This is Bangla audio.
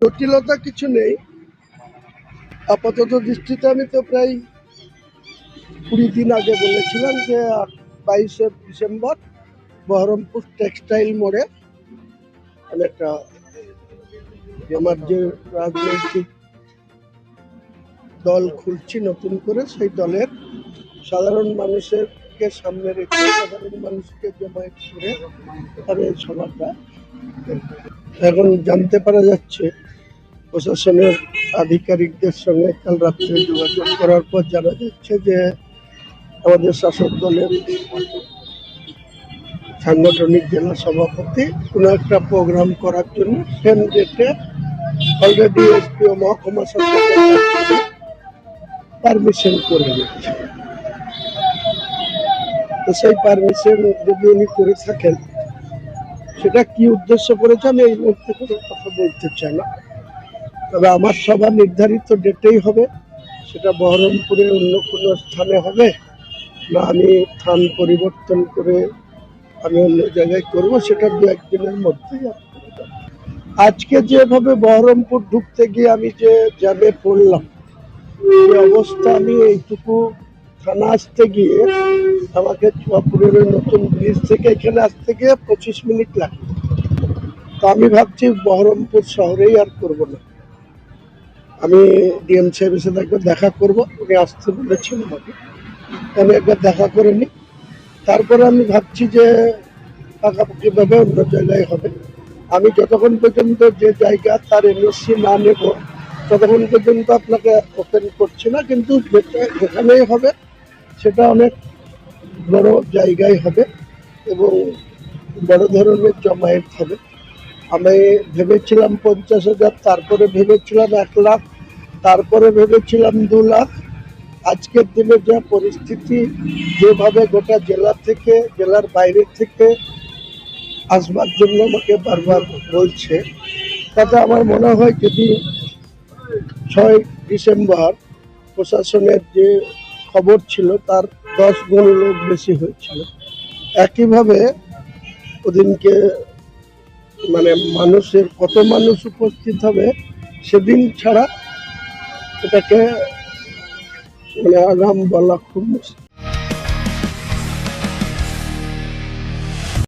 জটিলতা কিছু নেই। আপাতত দৃষ্টিতে আমি তো প্রায় 20 দিন আগে বলেছিলাম যে 22শে ডিসেম্বর বহরমপুর টেক্সটাইল মোড়ে আমি একটা আমার যে রাজনৈতিক দল খুলছি নতুন করে, সেই দলের সাধারণ মানুষকে সামনে রেখে সাধারণ মানুষকে জমায়েত করে আমি এই সভাটা এখন জানতে পারা যাচ্ছে। প্রশাসনের আধিকারিকদের সঙ্গে কাল রাত্রে যোগাযোগ করার পর জানা যাচ্ছে যে আমাদের শাসক দলের সাংগঠনিক জেলা সভাপতি কোনো একটা প্রোগ্রাম করার জন্য সেম ডেটে অলরেডি এসপি ও মহকুমা শাসক পারমিশন করে দিচ্ছে। তো সেই পারমিশন যদি উনি করে থাকেন, সেটা কি উদ্দেশ্য করেছে আমি এই মুহূর্তে কোনো কথা বলতে চাই না। তবে আমার সভা নির্ধারিত ডেটেই হবে। সেটা বহরমপুরে অন্য কোনো স্থানে হবে না আমি স্থান পরিবর্তন করে আমি অন্য জায়গায় করবো, সেটা 2-1 দিনের মধ্যেই। আজকে যেভাবে বহরমপুর ঢুকতে গিয়ে আমি যে জ্যামে পড়লাম, এই অবস্থা, আমি এইটুকু থানা আসতে গিয়ে আমাকে চুয়াপুরের নতুন ব্রিজ থেকে এখানে আসতে গিয়ে 25 মিনিট লাগে। তো আমি ভাবছি বহরমপুর শহরেই আর করবো না। আমি ডিএম সাহেবের সাথে একবার দেখা করবো, উনি আসতে বলেছেন আমাকে, আমি একবার দেখা করে নিই। তারপরে আমি ভাবছি যে পাকাপাকিভাবে অন্য জায়গায় হবে। আমি যতক্ষণ পর্যন্ত যে জায়গা তার এনওসি না নেব ততক্ষণ পর্যন্ত আপনাকে ওপেন করছি না, কিন্তু যেখানেই হবে সেটা অনেক বড় জায়গায় হবে এবং বড় ধরনের জমায়েত হবে। আমি ভেবেছিলাম 50,000, তারপরে ভেবেছিলাম 1 লাখ, তারপরে ভেবেছিলাম 2 লাখ। আজকের দিনে যা পরিস্থিতি, যেভাবে গোটা জেলা থেকে জেলার বাইরে থেকে আসবার জন্য আমাকে বারবার বলছে, তাতে আমার মনে হয় যদি 6 ডিসেম্বর প্রশাসনের যে খবর ছিল তার 10 গুণ লোক বেশি হয়েছিল। একইভাবে ওদিনকে মানে মানুষের কত মানুষ উপস্থিত হবে সেদিন ছাড়া এটাকে মানে আগাম বলা খুব মুশকিল।